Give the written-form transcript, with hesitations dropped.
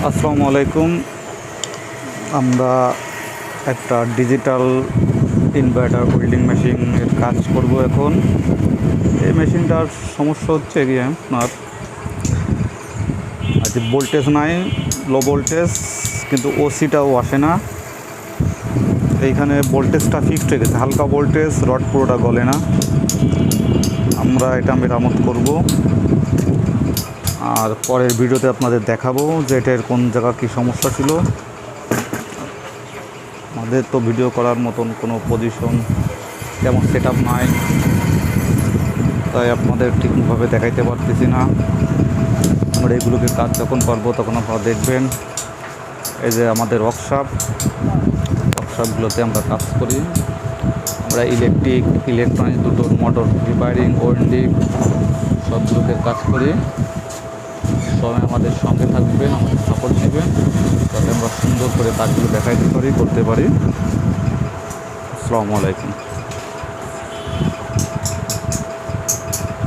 আসসালামু আলাইকুম। আমরা একটা ডিজিটাল ইনভার্টার ওয়েল্ডিং মেশিনের কাজ করব এখন। এই মেশিনটার সমস্যা হচ্ছে গিয়ে আপনার ভোল্টেজ নাই, লো ভোল্টেজ, কিন্তু ওসিটাও আসে না। এইখানে ভোল্টেজটা ফিক্সড হয়ে গেছে, হালকা ভোল্টেজ, রড পুরোটা গলে না। আমরা এটা মেরামত করব, আর পরের ভিডিওতে আপনাদের দেখাবো যে এটার কোন জায়গা কী সমস্যা ছিল। আমাদের তো ভিডিও করার মতন কোনো পজিশন তেমন সেট আপ নাই, তাই আপনাদের ঠিকভাবে দেখাইতে পারতেছি না। আমরা এগুলোকে কাজ যখন করবো তখন আপনারা দেখবেন। এই যে আমাদের ওয়ার্কশপগুলোতে আমরা কাজ করি। আমরা ইলেকট্রনিক্স দুটো মোটর রিপেয়ারিং, ওয়েল্ডিং সবগুলোকে কাজ করি। সবাই আমাদের সঙ্গে থাকবেন, আমাদের সাপোর্ট নেবেন, যাতে আমরা সুন্দর করে কাজগুলো করতে পারি। আসসালামু আলাইকুম।